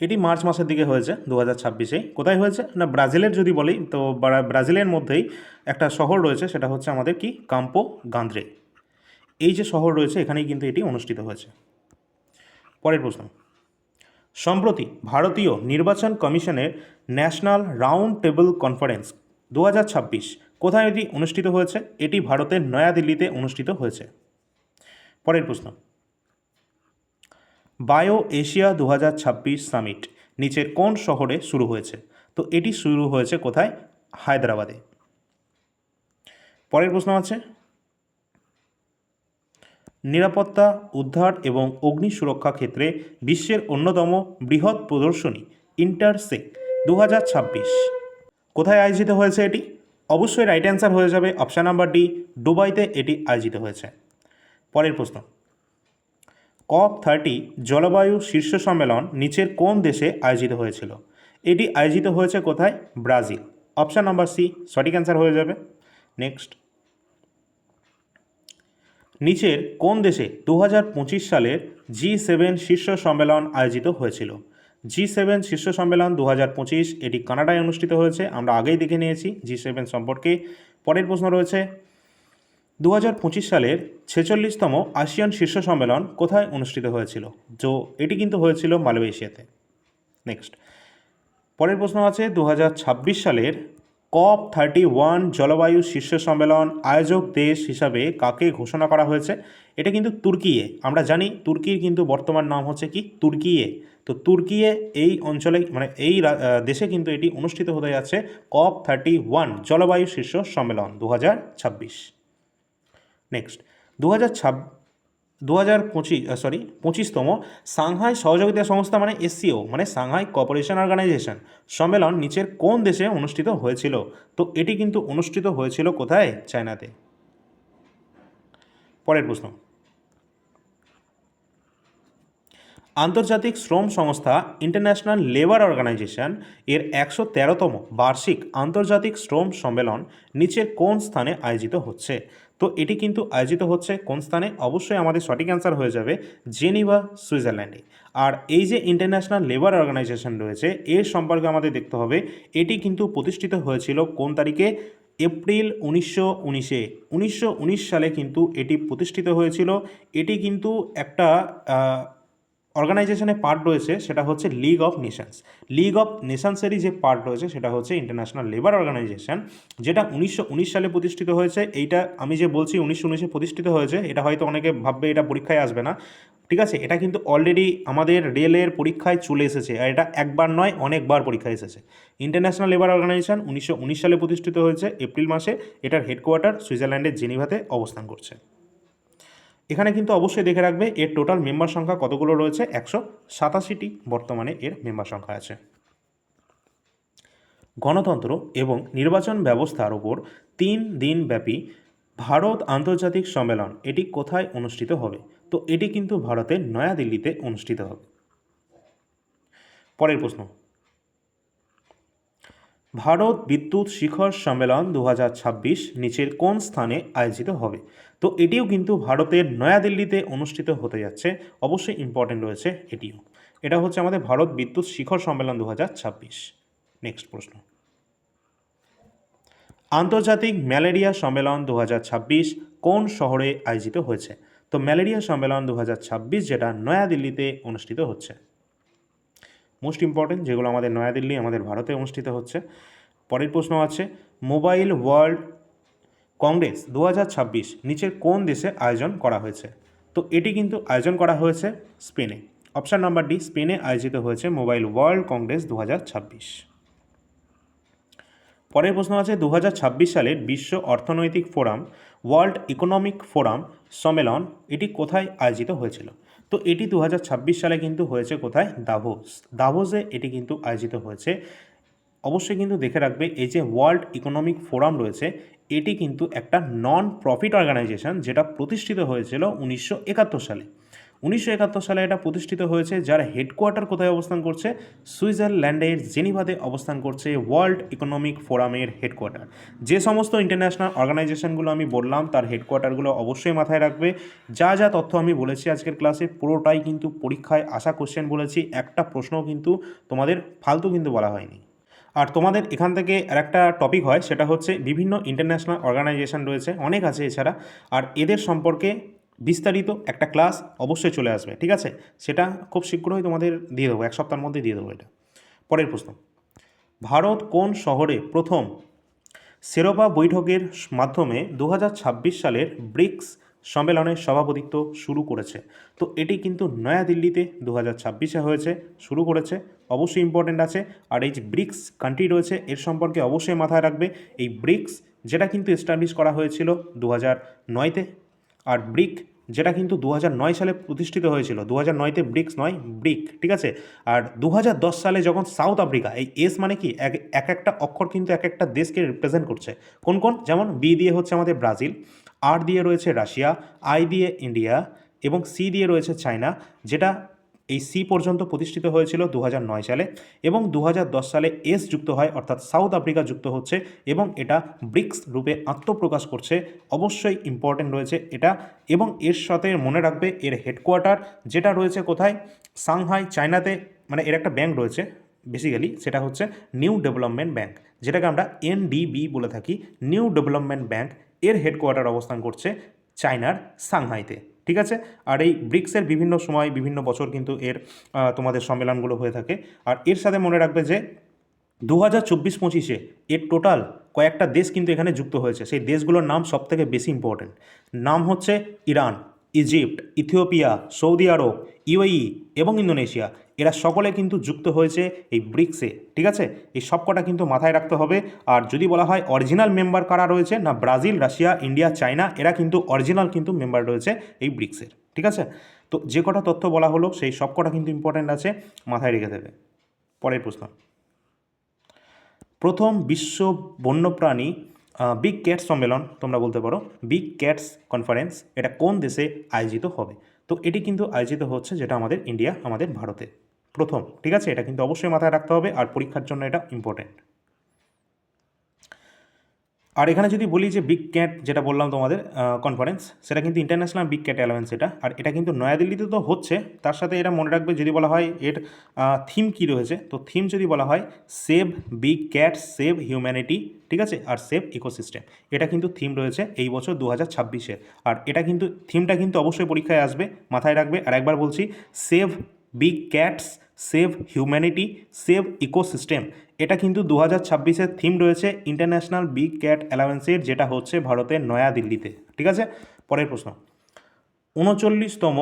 এটি মার্চ মাসের দিকে হয়েছে 2026-এ। কোথায় হয়েছে না, ব্রাজিলের যদি বলি তো ব্রাজিলের মধ্যেই একটা শহর রয়েছে, সেটা হচ্ছে আমাদের কি কাম্পো গান্দ্রে। এই যে শহর রয়েছে এখানেই কিন্তু এটি অনুষ্ঠিত হয়েছে। পরের প্রশ্ন, সম্প্রতি ভারতীয় নির্বাচন কমিশনের ন্যাশনাল রাউন্ড টেবল কনফারেন্স 2026 কোথায় এটি অনুষ্ঠিত হয়েছে? এটি ভারতের নয়াদিল্লিতে অনুষ্ঠিত হয়েছে। পরের প্রশ্ন, বায়ো এশিয়া 2026 সামিট নিচের কোন শহরে শুরু হয়েছে? তো এটি শুরু হয়েছে কোথায়? হায়দ্রাবাদে। পরের প্রশ্ন আছে, নিরাপত্তা, উদ্ধার এবং অগ্নি সুরক্ষা ক্ষেত্রে বিশ্বের অন্যতম বৃহৎ প্রদর্শনী ইন্টারসেক 2026 কোথায় আয়োজিত হয়েছে এটি? অবশ্যই রাইট অ্যান্সার হয়ে যাবে অপশান নাম্বার ডি, দুবাইতে এটি আয়োজিত হয়েছে। পরের প্রশ্ন, COP30 জলবায়ু শীর্ষ সম্মেলন নিচের কোন দেশে আয়োজিত হয়েছিল? এটি আয়োজিত হয়েছে কোথায়? ব্রাজিল। অপশান নাম্বার সি সঠিক অ্যান্সার হয়ে যাবে। নেক্সট, নিচের কোন দেশে 2025 সালের G7 শীর্ষ সম্মেলন আয়োজিত হয়েছিল? G7 শীর্ষ সম্মেলন 2025 এটি কানাডায় অনুষ্ঠিত হয়েছে, আমরা আগেই দেখে নিয়েছি G7 সম্পর্কে। পরের প্রশ্ন রয়েছে, 2025 সালের 46তম আসিয়ান শীর্ষ সম্মেলন কোথায় অনুষ্ঠিত হয়েছিল? তো এটি কিন্তু হয়েছিল মালয়েশিয়াতে। নেক্সট, পরের প্রশ্ন আছে, 2026 সালের COP31 জলবায়ু শীর্ষ সম্মেলন আয়োজক দেশ হিসাবে কাকে ঘোষণা করা হয়েছে? এটা কিন্তু তুর্কিয়ে। আমরা জানি তুর্কির কিন্তু বর্তমান নাম হচ্ছে কি তুর্কিয়ে। তো তুর্কিয়ে এই অঞ্চলে মানে এই দেশে কিন্তু এটি অনুষ্ঠিত হতে যাচ্ছে COP31 জলবায়ু শীর্ষ সম্মেলন 2026। নেক্সট 25তম সাংহাই সহযোগিতা সংস্থা মানে এসসিও মানে সাংহাই কোঅপারেশন অর্গানাইজেশন সম্মেলন নিচের কোন দেশে অনুষ্ঠিত হয়েছিল? তো এটি কিন্তু অনুষ্ঠিত হয়েছিল কোথায়? চায়নাতে। পরের প্রশ্ন, আন্তর্জাতিক শ্রম সংস্থা ইন্টারন্যাশনাল লেবার অর্গানাইজেশন এর 113তম বার্ষিক আন্তর্জাতিক শ্রম সম্মেলন নিচের কোন স্থানে আয়োজিত হচ্ছে? তো এটি কিন্তু আয়োজিত হচ্ছে কোন স্থানে? অবশ্যই আমাদের সঠিক অ্যান্সার হয়ে যাবে জেনিভা, সুইজারল্যান্ডে। আর এই যে ইন্টারন্যাশনাল লেবার অর্গানাইজেশন রয়েছে এর সম্পর্কে আমাদের দেখতে হবে এটি কিন্তু প্রতিষ্ঠিত হয়েছিল কোন তারিখে? এপ্রিল 1919 সালে কিন্তু এটি প্রতিষ্ঠিত হয়েছিল। এটি কিন্তু একটা অর্গানাইজেশনের পার্ট রয়েছে সেটা হচ্ছে league of nations. League of নেশনসেরই যে পার্ট রয়েছে সেটা হচ্ছে ইন্টারন্যাশনাল লেবার অর্গানাইজেশন, যেটা 1919 সালে প্রতিষ্ঠিত হয়েছে। এইটা আমি যে বলছি 1919 প্রতিষ্ঠিত হয়েছে, এটা হয়তো অনেকে ভাববে এটা পরীক্ষায় আসবে না, ঠিক আছে? এটা কিন্তু অলরেডি আমাদের রেলের পরীক্ষায় চলে এসেছে, আর এটা একবার নয় অনেকবার পরীক্ষায় এসেছে। ইন্টারন্যাশনাল লেবার অর্গানাইজেশন 1919 সালে প্রতিষ্ঠিত হয়েছে এপ্রিল মাসে। এটার হেডকোয়ার্টার সুইজারল্যান্ডের জেনিভাতে অবস্থান করছে। এখানে কিন্তু অবশ্যই দেখে রাখবে এর টোটাল মেম্বার সংখ্যা কতগুলো রয়েছে? 187টি বর্তমানে এর মেম্বার সংখ্যা আছে। গণতন্ত্র এবং নির্বাচন ব্যবস্থার উপর 3 দিনব্যাপী ভারত আন্তর্জাতিক সম্মেলন এটি কোথায় অনুষ্ঠিত হবে? তো এটি কিন্তু ভারতের নয়াদিল্লিতে অনুষ্ঠিত হবে। পরের প্রশ্ন, ভারত বিদ্যুৎ শিখর সম্মেলন 2026 নিচের কোন স্থানে আয়োজিত হবে? তো এটিও কিন্তু ভারতের নয়াদিল্লিতে অনুষ্ঠিত হতে যাচ্ছে। অবশ্যই ইম্পর্টেন্ট রয়েছে এটিও। এটা হচ্ছে আমাদের ভারত বিদ্যুৎ শিখর সম্মেলন 2026। নেক্সট প্রশ্ন, আন্তর্জাতিক ম্যালেরিয়া সম্মেলন 2026 কোন শহরে আয়োজিত হয়েছে? তো ম্যালেরিয়া সম্মেলন 2026 যেটা নয়াদিল্লিতে অনুষ্ঠিত হচ্ছে। মোস্ট ইম্পর্টেন্ট যেগুলো আমাদের নয়াদিল্লি আমাদের ভারতে অনুষ্ঠিত হচ্ছে। পরের প্রশ্ন আছে, মোবাইল ওয়ার্ল্ড কংগ্রেস 2026 নিচের কোন দেশে আয়োজন করা হয়েছে? তো এটি কিন্তু আয়োজন করা হয়েছে স্পেনে। অপশান নাম্বার ডি, স্পেনে আয়োজিত হয়েছে মোবাইল ওয়ার্ল্ড কংগ্রেস 2026। পরের প্রশ্ন আছে, 2026 সালের বিশ্ব অর্থনৈতিক ফোরাম ওয়ার্ল্ড ইকোনমিক ফোরাম সম্মেলন এটি কোথায় আয়োজিত হয়েছিল? তো এটি 2026 সালে কিন্তু হয়েছে কোথায়? দাভোসে এটি কিন্তু আয়োজিত হয়েছে। অবশ্যই কিন্তু দেখে রাখবে এই যে ওয়ার্ল্ড ইকোনমিক ফোরাম রয়েছে এটি কিন্তু একটা নন প্রফিট অর্গানাইজেশন, যেটা প্রতিষ্ঠিত হয়েছিল 1971 সালে। 1971 সালে এটা প্রতিষ্ঠিত হয়েছে, যার হেডকোয়ার্টার কোথায় অবস্থান করছে? সুইজারল্যান্ডের জেনিভাতে অবস্থান করছে ওয়ার্ল্ড ইকোনমিক ফোরামের হেডকোয়ার্টার। যে সমস্ত ইন্টারন্যাশনাল অর্গানাইজেশনগুলো আমি বললাম তার হেডকোয়ার্টারগুলো অবশ্যই মাথায় রাখবে। যা যা তথ্য আমি বলেছি আজকের ক্লাসে পুরোটাই কিন্তু পরীক্ষায় আসা কোশ্চেন বলেছি, একটা প্রশ্নও কিন্তু তোমাদের ফালতু কিন্তু বলা হয়নি। আর তোমাদের এখান থেকে আরেকটা টপিক হয় সেটা হচ্ছে বিভিন্ন ইন্টারন্যাশনাল অর্গানাইজেশন রয়েছে, অনেক আছে এছাড়া, আর এদের সম্পর্কে বিস্তারিত একটা ক্লাস অবশ্যই চলে আসবে, ঠিক আছে? সেটা খুব শীঘ্রই তোমাদের দিয়ে দেবো, 1 সপ্তাহের মধ্যে দিয়ে দেবো এটা। পরের প্রশ্ন, ভারত কোন শহরে প্রথম শেরপা বৈঠকের মাধ্যমে 2026 সালের ব্রিক্স সম্মেলনের সভাপতিত্ব শুরু করেছে? তো এটি কিন্তু নয়াদিল্লিতে 2026-এ হয়েছে, শুরু করেছে। অবশ্যই ইম্পর্টেন্ট আছে। আর এই যে ব্রিক্স কান্ট্রি রয়েছে এর সম্পর্কে অবশ্যই মাথায় রাখবে। এই ব্রিক্স যেটা কিন্তু এস্টাবলিশ করা হয়েছিল 2009-তে, আর ব্রিক যেটা কিন্তু 2009 সালে প্রতিষ্ঠিত হয়েছিল। 2009-তে ব্রিক্স নয়, ব্রিক, ঠিক আছে? আর 2010 সালে যখন সাউথ আফ্রিকা, এই এস মানে কি এক একটা অক্ষর কিন্তু এক একটা দেশকে রিপ্রেজেন্ট করছে। কোন কোন? যেমন বি দিয়ে হচ্ছে আমাদের ব্রাজিল, আর দিয়ে রয়েছে রাশিয়া, আই দিয়ে ইন্ডিয়া এবং সি দিয়ে রয়েছে চায়না, যেটা এই সি পর্যন্ত প্রতিষ্ঠিত হয়েছিল 2009 সালে, এবং 2010 সালে এস যুক্ত হয়, অর্থাৎ সাউথ আফ্রিকা যুক্ত হচ্ছে এবং এটা ব্রিক্স রূপে আত্মপ্রকাশ করছে। অবশ্যই ইম্পর্টেন্ট রয়েছে এটা। এবং এর সাথে মনে রাখবে এর হেডকোয়ার্টার যেটা রয়েছে কোথায়? সাংহাই, চায়নাতে। মানে এর একটা ব্যাংক রয়েছে বেসিক্যালি, সেটা হচ্ছে নিউ ডেভেলপমেন্ট ব্যাংক, যেটাকে আমরা এনডিবি বলে থাকি, নিউ ডেভেলপমেন্ট ব্যাংক। এর হেডকোয়ার্টার অবস্থান করছে চায়নার সাংহাইতে, ঠিক আছে? আর এই ব্রিক্সের বিভিন্ন সময় বিভিন্ন বছর কিন্তু এর তোমাদের সম্মেলনগুলো হয়ে থাকে। আর এর সাথে মনে রাখবে যে 2024-25-এ এর টোটাল কয়েকটা দেশ কিন্তু এখানে যুক্ত হয়েছে। সেই দেশগুলোর নাম সবথেকে বেশি ইম্পর্টেন্ট। নাম হচ্ছে ইরান, ইজিপ্ট, ইথিওপিয়া, সৌদি আরব, ইউএই এবং ইন্দোনেশিয়া। এরা সকলে কিন্তু যুক্ত হয়েছে এই ব্রিক্সে, ঠিক আছে। এই সবকটা কিন্তু মাথায় রাখতে হবে। আর যদি বলা হয় অরিজিনাল মেম্বার কারা রয়েছে, না ব্রাজিল, রাশিয়া, ইন্ডিয়া, চায়না, এরা কিন্তু অরিজিনাল কিন্তু মেম্বার রয়েছে এই ব্রিক্সের, ঠিক আছে। তো যে কটা তথ্য বলা হলো সেই সবকটা কিন্তু ইম্পর্ট্যান্ট আছে, মাথায় রেখে দেবে। পরের প্রশ্ন, প্রথম বিশ্ব বন্যপ্রাণী বিগ ক্যাটস সম্মেলন তোমরা বলতে পারো, বিগ ক্যাটস কনফারেন্স, এটা কোন দেশে আয়োজিত হবে? তো এটি কিন্তু আয়োজিত হচ্ছে যেটা আমাদের ইন্ডিয়া, আমাদের ভারতে প্রথম, ঠিক আছে। এটা কিন্তু অবশ্যই মাথায় রাখতে হবে, আর পরীক্ষার জন্য এটা ইম্পর্টেন্ট। আর এখানে যদি বলি যে বিগ ক্যাট যেটা বললাম তোমাদের কনফারেন্স, সেটা কিন্তু ইন্টারন্যাশনাল বিগ ক্যাট অ্যালায়েন্স এটা, আর এটা কিন্তু নয়াদিল্লিতে তো হচ্ছে। তার সাথে এটা মনে রাখবে, যদি বলা হয় এর থিম কী রয়েছে, তো থিম যদি বলা হয় save big cat, save humanity, ঠিক আছে, আর সেভ ইকোসিস্টেম, এটা কিন্তু থিম রয়েছে এই বছর 2026-এর। আর এটা কিন্তু থিমটা কিন্তু অবশ্যই পরীক্ষায় আসবে, মাথায় রাখবে। আর একবার বলছি, save big cats, save humanity, save ecosystem, এটা কিন্তু 2026-এর থিম রয়েছে ইন্টারন্যাশনাল বিগ ক্যাট অ্যালায়েন্সের, যেটা হচ্ছে ভারতের নয়াদিল্লিতে, ঠিক আছে। পরের প্রশ্ন, 39তম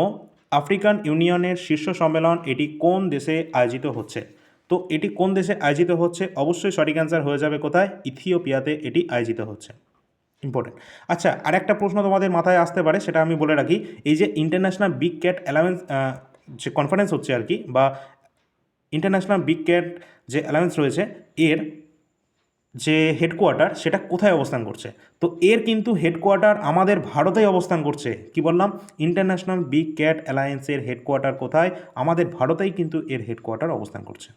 আফ্রিকান ইউনিয়নের শীর্ষ সম্মেলন এটি কোন দেশে আয়োজিত হচ্ছে? তো এটি কোন দেশে আয়োজিত হচ্ছে? অবশ্যই সঠিক অ্যান্সার হয়ে যাবে কোথায়? ইথিওপিয়াতে এটি আয়োজিত হচ্ছে। ইম্পর্টেন্ট। আচ্ছা, আর একটা প্রশ্ন তোমাদের মাথায় আসতে পারে, সেটা আমি বলে রাখি। এই যে ইন্টারন্যাশনাল বিগ ক্যাট অ্যালায়েন্স যে কনফারেন্স হচ্ছে আর কি, বা ইন্টারন্যাশনাল বিগ ক্যাট যে অ্যালায়েন্স রয়েছে, এর যে হেডকোয়ার্টার সেটা কোথায় অবস্থান করছে? তো এর কিন্তু হেডকোয়ার্টার আমাদের ভারতেই অবস্থান করছে। কি বললাম? ইন্টারন্যাশনাল বিগ ক্যাট অ্যালায়েন্সের হেডকোয়ার্টার কোথায়? আমাদের ভারতেই কিন্তু এর হেডকোয়ার্টার অবস্থান করছে,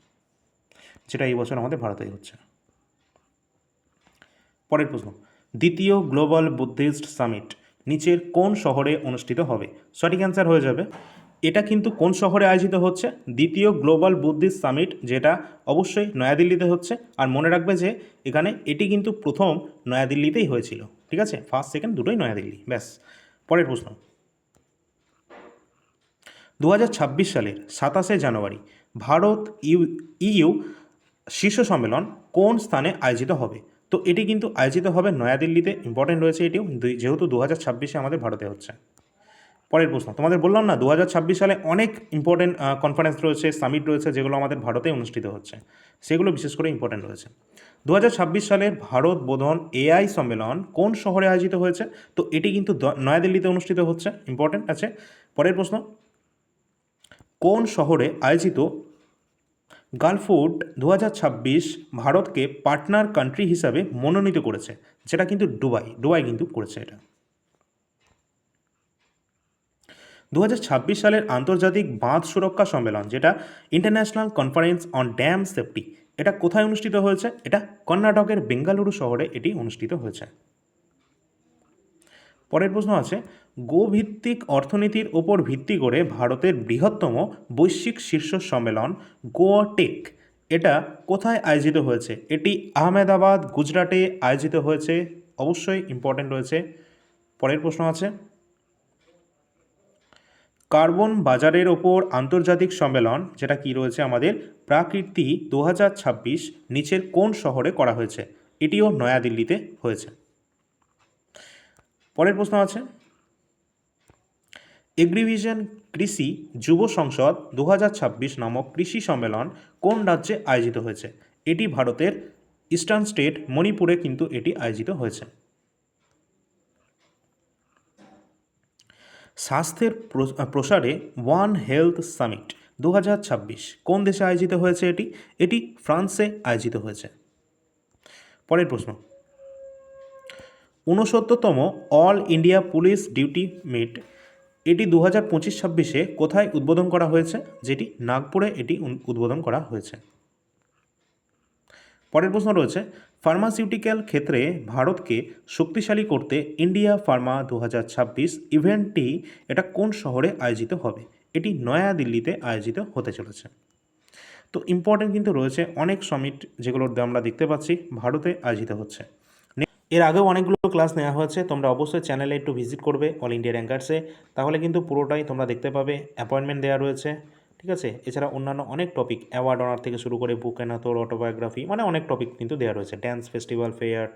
যেটা এই বছর আমাদের ভারতেই হচ্ছে। পরের প্রশ্ন, দ্বিতীয় গ্লোবাল বুদ্ধিস্ট সামিট নিচের কোন শহরে অনুষ্ঠিত হবে? সঠিক অ্যান্সার হয়ে যাবে, এটা কিন্তু কোন শহরে আয়োজিত হচ্ছে? দ্বিতীয় গ্লোবাল বুদ্ধিস্ট সামিট, যেটা অবশ্যই নয়াদিল্লিতে হচ্ছে। আর মনে রাখবে যে এখানে এটি কিন্তু প্রথম নয়াদিল্লিতেই হয়েছিল, ঠিক আছে, ফার্স্ট সেকেন্ড দুটোই নয়াদিল্লি, ব্যাস। পরের প্রশ্ন, 2026 সালের 27শে জানুয়ারি ভারত ইইউ শীর্ষ সম্মেলন কোন স্থানে আয়োজিত হবে? তো এটি কিন্তু আয়োজিত হবে নয়াদিল্লিতে, ইম্পর্টেন্ট রয়েছে এটিও, যেহেতু 2026-এ আমাদের ভারতে হচ্ছে। পরের প্রশ্ন, তোমাদের বললাম না 2026 সালে অনেক ইম্পর্টেন্ট কনফারেন্স রয়েছে, সামিট রয়েছে, যেগুলো আমাদের ভারতে অনুষ্ঠিত হচ্ছে, সেগুলো বিশেষ করে ইম্পর্টেন্ট রয়েছে। 2026 সালের ভারত বোধন এআই সম্মেলন কোন শহরে আয়োজিত হয়েছে? তো এটি কিন্তু নয়াদিল্লিতে অনুষ্ঠিত হচ্ছে, ইম্পর্টেন্ট আছে। পরের প্রশ্ন, কোন শহরে আয়োজিত গালফুড 2026 ভারতকে পার্টনার কান্ট্রি হিসাবে মনোনীত করেছে? যেটা কিন্তু দুবাই কিন্তু করেছে এটা। 2026 সালের আন্তর্জাতিক বাঁধ সুরক্ষা সম্মেলন, যেটা international conference on dam safety, এটা কোথায় অনুষ্ঠিত হয়েছে? এটা কর্ণাটকের বেঙ্গালুরু শহরে এটি অনুষ্ঠিত হয়েছে। পরের প্রশ্ন আছে, গোভিত্তিক অর্থনীতির ওপর ভিত্তি করে ভারতের বৃহত্তম বৈশ্বিক শীর্ষ সম্মেলন গোয়া টেক, এটা কোথায় আয়োজিত হয়েছে? এটি আহমেদাবাদ, গুজরাটে আয়োজিত হয়েছে, অবশ্যই ইম্পর্টেন্ট রয়েছে। পরের প্রশ্ন আছে, কার্বন বাজারের ওপর আন্তর্জাতিক সম্মেলন, যেটা কি রয়েছে আমাদের প্রাকৃতি 2026, নিচের কোন শহরে করা হয়েছে? এটিও নয়াদিল্লিতে হয়েছে। পরের প্রশ্ন আছে, এগ্রিভিশন কৃষি যুব সংসদ 2026 নামক কৃষি সম্মেলন কোন রাজ্যে আয়োজিত হয়েছে? এটি ভারতের ইস্টার্ন স্টেট মণিপুরে কিন্তু এটি আয়োজিত হয়েছে। স্বাস্থ্যের প্রসারে ওয়ান হেলথ সামিট 2026 কোন দেশে আয়োজিত হয়েছে? এটি ফ্রান্সে আয়োজিত হয়েছে। পরের প্রশ্ন, 69তম all India police duty meet, এটি 2025-26-এ কোথায় উদ্বোধন করা হয়েছে? যেটি নাগপুরে এটি উদ্বোধন করা হয়েছে। পরের প্রশ্ন রয়েছে, ফার্মাসিউটিক্যাল ক্ষেত্রে ভারতকে শক্তিশালী করতে ইন্ডিয়া ফার্মা 2026 ইভেন্টটি, এটা কোন শহরে আয়োজিত হবে? এটি নয়াদিল্লিতে আয়োজিত হতে চলেছে। তো ইম্পর্টেন্ট কিন্তু রয়েছে অনেক সামিট, যেগুলোর আমরা দেখতে পাচ্ছি ভারতে আয়োজিত হচ্ছে। এর আগেও অনেকগুলো ক্লাস নেওয়া হয়েছে, তোমরা অবশ্যই চ্যানেলে একটু ভিজিট করবে অল ইন্ডিয়া র্যাঙ্কার্সে, তাহলে কিন্তু পুরোটাই তোমরা দেখতে পাবে। অ্যাপয়েন্টমেন্ট দেওয়া রয়েছে, ঠিক আছে। এছাড়া অন্যান্য অনেক টপিক, অ্যাওয়ার্ড অনার থেকে শুরু করে বুক অ্যান্ড অথর, অটোবায়োগ্রাফি, মানে অনেক টপিক কিন্তু দেওয়া রয়েছে, ড্যান্স ফেস্টিভ্যাল, ফেয়ার,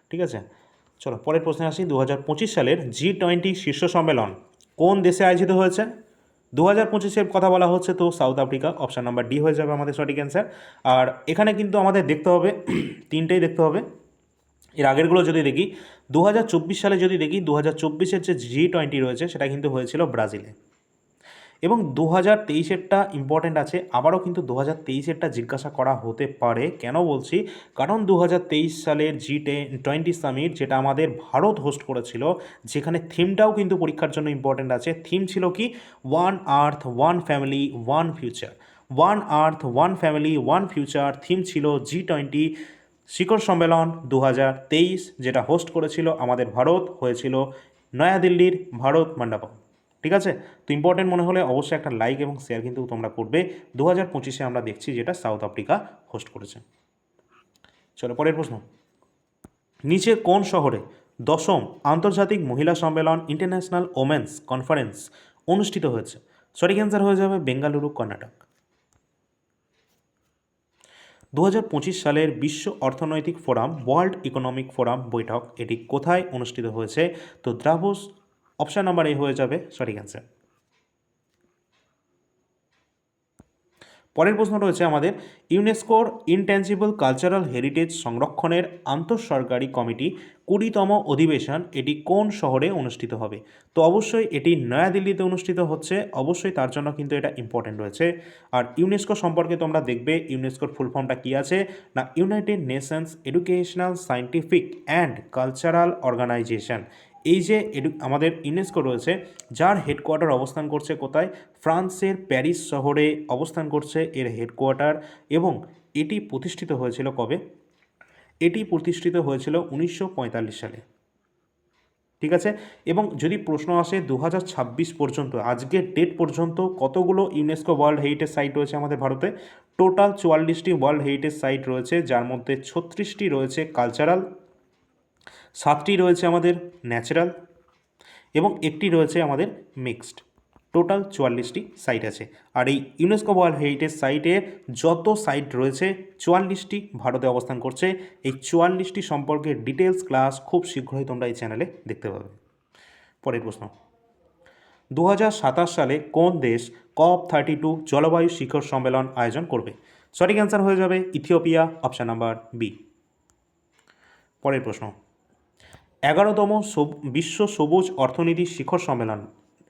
ঠিক আছে। চলো পরের প্রশ্নে আসি, 2025 সালের G20 শীর্ষ সম্মেলন কোন দেশে আয়োজিত হয়েছে? 2025-এর কথা বলা হচ্ছে, তো south Africa, option number D হয়ে যাবে আমাদের সঠিক অ্যান্সার। আর এখানে কিন্তু আমাদের দেখতে হবে তিনটেই দেখতে হবে। এর আগেরগুলো যদি দেখি, 2024 সালে যদি দেখি, 2024-এর যে G20 রয়েছে সেটা কিন্তু হয়েছিল ব্রাজিলে। এবং 2023-এরটা ইম্পর্ট্যান্ট আছে, আবারও কিন্তু 2023-এরটা জিজ্ঞাসা করা হতে পারে। কেন বলছি? কারণ 2023 সালের G20 সামিট, যেটা আমাদের ভারত হোস্ট করেছিল, যেখানে থিমটাও কিন্তু পরীক্ষার জন্য ইম্পর্ট্যান্ট আছে। থিম ছিল কি? ওয়ান আর্থ, one family, one future. One আর্থ, one family, one future theme ছিল G20 শিখর সম্মেলন 2023, যেটা হোস্ট করেছিল আমাদের ভারত, হয়েছিল নয়াদিল্লির ভারত মণ্ডপম। ঠিক আছে? তো ইম্পর্টেন্ট মনে হলে অবশ্যই একটা লাইক এবং শেয়ার কিন্তু তোমরা করবে। 2025-এ আমরা দেখছি যেটা সাউথ আফ্রিকা হোস্ট করেছে। চলো পরের প্রশ্ন। নিচে কোন শহরে 10ম আন্তর্জাতিক মহিলা সম্মেলন ইন্টারন্যাশনাল ওমেন্স কনফারেন্স অনুষ্ঠিত হয়েছে? সঠিক অ্যান্সার হয়ে যাবে বেঙ্গালুরু, কর্ণাটক। 2025 সালের বিশ্ব অর্থনৈতিক ফোরাম, ওয়ার্ল্ড ইকোনমিক ফোরাম বৈঠক, এটি কোথায় অনুষ্ঠিত হয়েছে? তো দ্রাভোস, অপশান নাম্বার এ হয়ে যাবে সঠিক অ্যান্সার। পরের প্রশ্ন রয়েছে আমাদের, ইউনেস্কোর ইনট্যাঞ্জিবল কালচারাল হেরিটেজ সংরক্ষণের আন্তঃসরকারি কমিটি 20তম অধিবেশন এটি কোন শহরে অনুষ্ঠিত হবে? তো অবশ্যই এটি নয়াদিল্লিতে অনুষ্ঠিত হচ্ছে, অবশ্যই তার জন্য কিন্তু এটা ইম্পর্টেন্ট রয়েছে। আর ইউনেস্কো সম্পর্কে তোমরা দেখবে ইউনেস্কোর ফুল ফর্মটা কী আছে না, United Nations educational, scientific and cultural organization. এই যে আমাদের ইউনেস্কো রয়েছে, যার হেডকোয়ার্টার অবস্থান করছে কোথায়? ফ্রান্সের প্যারিস শহরে অবস্থান করছে এর হেডকোয়ার্টার। এবং এটি প্রতিষ্ঠিত হয়েছিল কবে? এটি প্রতিষ্ঠিত হয়েছিল 1945 সালে। ঠিক আছে? এবং যদি প্রশ্ন আসে 2026 পর্যন্ত, আজকের ডেট পর্যন্ত কতগুলো ইউনেস্কো ওয়ার্ল্ড হেরিটেজ সাইট রয়েছে আমাদের ভারতে? টোটাল 44টি ওয়ার্ল্ড হেরিটেজ সাইট রয়েছে, যার মধ্যে 36টি রয়েছে কালচারাল, 7টি রয়েছে আমাদের ন্যাচারাল এবং একটি রয়েছে আমাদের মিক্সড। টোটাল 44টি সাইট আছে। আর এই ইউনেস্কো ওয়ার্ল্ড হেরিটেজ সাইটে যত সাইট রয়েছে 44টি ভারতে অবস্থান করছে। এই 44টি সম্পর্কে ডিটেলস ক্লাস খুব শীঘ্রই তোমরা এই চ্যানেলে দেখতে পাবে। পরের প্রশ্ন, 2027 সালে কোন দেশ COP32 জলবায়ু শিখর সম্মেলন আয়োজন করবে? সঠিক অ্যান্সার হয়ে যাবে ইথিওপিয়া, অপশান নাম্বার বি। পরের প্রশ্ন, 11তম বিশ্ব সবুজ অর্থনীতি শিখর সম্মেলন,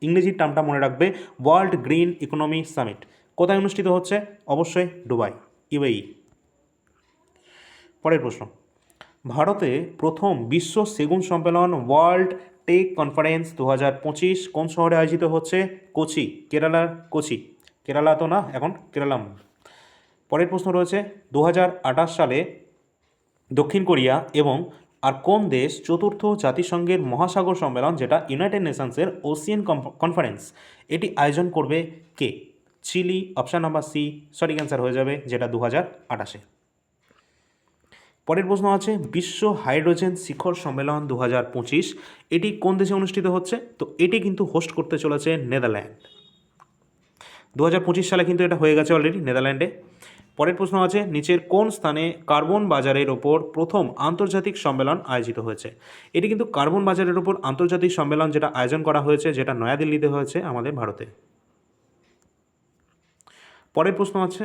ইংরেজির টার্মটা মনে রাখবে, ওয়ার্ল্ড গ্রিন ইকোনমি সামিট, কোথায় অনুষ্ঠিত হচ্ছে? অবশ্যই দুবাই, ইউএই। পরের প্রশ্ন, ভারতে প্রথম বিশ্ব সেগুন সম্মেলন ওয়ার্ল্ড টেক কনফারেন্স 2025 কোন শহরে আয়োজিত হচ্ছে? কোচি, কেরালার কোচি। কেরালা তো না, এখন কেরালাম। পরের প্রশ্ন রয়েছে, 2028 সালে দক্ষিণ কোরিয়া এবং আর কোন দেশ চতুর্থ জাতিসংঘের মহাসাগর সম্মেলন, যেটা ইউনাইটেড নেশনসের ওশিয়ান কনফারেন্স, এটি আয়োজন করবে কে? চিলি, অপশান নাম্বার সি সঠিক অ্যান্সার হয়ে যাবে, যেটা 2028-এ। পরের প্রশ্ন আছে, বিশ্ব হাইড্রোজেন শিখর সম্মেলন 2025 এটি কোন দেশে অনুষ্ঠিত হচ্ছে? তো এটি কিন্তু হোস্ট করতে চলেছে নেদারল্যান্ড। 2025 সালে কিন্তু এটা হয়ে গেছে অলরেডি নেদারল্যান্ডে। পরের প্রশ্ন আছে, নিচের কোন স্থানে কার্বন বাজারের ওপর প্রথম আন্তর্জাতিক সম্মেলন আয়োজিত হয়েছে? এটি কিন্তু কার্বন বাজারের ওপর আন্তর্জাতিক সম্মেলন যেটা আয়োজন করা হয়েছে, যেটা নয়াদিল্লিতে হয়েছে আমাদের ভারতে। পরের প্রশ্ন আছে,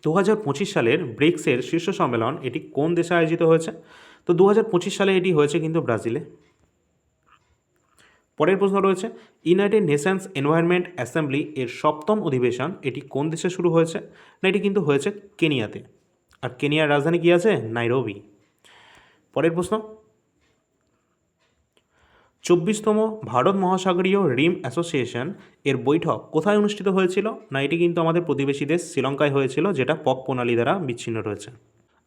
2025 সালের ব্রিক্সের শীর্ষ সম্মেলন এটি কোন দেশে আয়োজিত হয়েছে? তো 2025 সালে এটি হয়েছে কিন্তু ব্রাজিলে। পরের প্রশ্ন রয়েছে, ইউনাইটেড নেশনস এনভায়রনমেন্ট অ্যাসেম্বলি এর 7ম অধিবেশন এটি কোন দেশে শুরু হয়েছে? না, এটি কিন্তু হয়েছে কেনিয়াতে। আর কেনিয়ার রাজধানী কী আছে? নাইরোবি। পরের প্রশ্ন, 24তম ভারত মহাসাগরীয় রিম অ্যাসোসিয়েশন এর বৈঠক কোথায় অনুষ্ঠিত হয়েছিল? না, এটি কিন্তু আমাদের প্রতিবেশী দেশ শ্রীলঙ্কায় হয়েছিল, যেটা পক প্রণালী দ্বারা বিচ্ছিন্ন রয়েছে।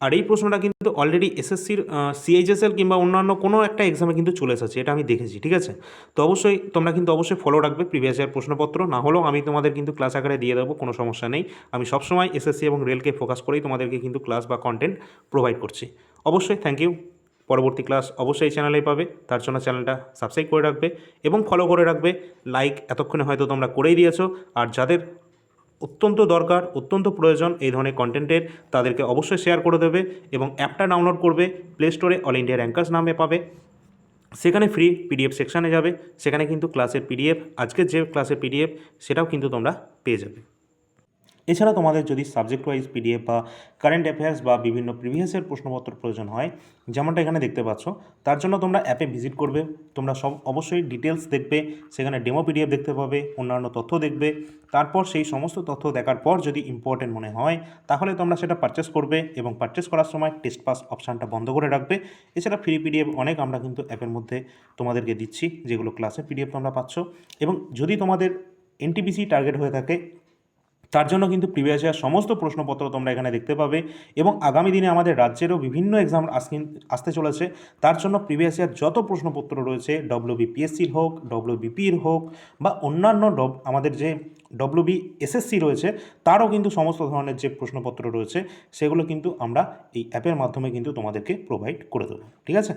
আর এই প্রশ্নটা কিন্তু অলরেডি এসএসসির সিএইচএসএল কিংবা অন্যান্য কোনো একটা এক্সামে কিন্তু চলে এসেছে, এটা আমি দেখেছি। ঠিক আছে? তো অবশ্যই তোমরা কিন্তু অবশ্যই ফলো রাখবে প্রিভিয়াস ইয়ার প্রশ্নপত্র, না হলেও আমি তোমাদের কিন্তু ক্লাস আকারে দিয়ে দেবো, কোনো সমস্যা নেই। আমি সবসময় এসএসসি এবং রেলকে ফোকাস করেই তোমাদেরকে কিন্তু ক্লাস বা কন্টেন্ট প্রোভাইড করছি। অবশ্যই থ্যাংক ইউ। পরবর্তী ক্লাস অবশ্যই এই চ্যানেলেই পাবে, তার জন্য চ্যানেলটা সাবস্ক্রাইব করে রাখবে এবং ফলো করে রাখবে। লাইক এতক্ষণে হয়তো তোমরা করেই দিয়েছো, আর যাদের অত্যন্ত দরকার, অত্যন্ত প্রয়োজন এই ধরনের কন্টেন্টের, তাদেরকে অবশ্যই শেয়ার করে দেবে এবং অ্যাপটা ডাউনলোড করবে। প্লে স্টোরে অল ইন্ডিয়া র্যাঙ্কার্স নামে পাবে, সেখানে ফ্রি পিডিএফ সেকশানে যাবে, সেখানে কিন্তু ক্লাসের পিডিএফ, আজকের যে ক্লাসের পিডিএফ সেটাও কিন্তু তোমরা পেয়ে যাবে। এছাড়া তোমাদের যদি সাবজেক্ট ওয়াইজ পিডিএফ বা কারেন্ট অ্যাফেয়ার্স বা বিভিন্ন প্রিভিয়াসের প্রশ্নপত্র প্রয়োজন হয়, যেমনটা এখানে দেখতে পাচ্ছ, তার জন্য তোমরা অ্যাপে ভিজিট করবে। তোমরা সব অবশ্যই ডিটেলস দেখবে, সেখানে ডেমো পিডিএফ দেখতে পাবে, অন্যান্য তথ্য দেখবে। তারপর সেই সমস্ত তথ্য দেখার পর যদি ইম্পর্টেন্ট মনে হয় তাহলে তোমরা সেটা পারচেস করবে, এবং পারচেস করার সময় টেস্ট পাস অপশানটা বন্ধ করে রাখবে। এছাড়া ফ্রি পিডিএফ অনেক আমরা কিন্তু অ্যাপের মধ্যে তোমাদেরকে দিচ্ছি, যেগুলো ক্লাসের পিডিএফ তোমরা পাচ্ছ। এবং যদি তোমাদের এনটিপিসি টার্গেট হয়ে থাকে, তার জন্য কিন্তু প্রিভিয়াস ইয়ার সমস্ত প্রশ্নপত্র তোমরা এখানে দেখতে পাবে। এবং আগামী দিনে আমাদের রাজ্যেরও বিভিন্ন এক্সাম আসতে চলেছে, তার জন্য প্রিভিয়াস ইয়ার যত প্রশ্নপত্র রয়েছে, ডব্লিউবিপিএসসির হোক, ডব্লিউবিপির হোক, বা অন্যান্য আমাদের যে ডব্লিউবিএসএসসি রয়েছে, তারও কিন্তু সমস্ত ধরনের যে প্রশ্নপত্র রয়েছে সেগুলো কিন্তু আমরা এই অ্যাপের মাধ্যমে কিন্তু তোমাদেরকে প্রোভাইড করে দেবো। ঠিক আছে,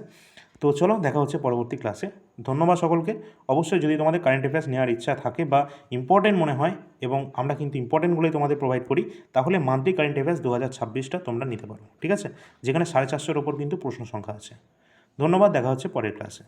তো চলো দেখা হচ্ছে পরবর্তী ক্লাসে। ধন্যবাদ সকলকে। অবশ্যই যদি তোমাদের কারেন্ট অ্যাফেয়ার্স নেওয়ার ইচ্ছা থাকে বা ইম্পর্টেন্ট মনে হয়, এবং আমরা কিন্তু ইম্পর্টেন্টগুলোই তোমাদের প্রোভাইড করি, তাহলে মান্থলি কারেন্ট অ্যাফেয়ার্স 2026টা তোমরা নিতে পারো। ঠিক আছে, যেখানে 450-এর ওপর কিন্তু প্রশ্ন সংখ্যা আছে। ধন্যবাদ, দেখা হচ্ছে পরের ক্লাসে।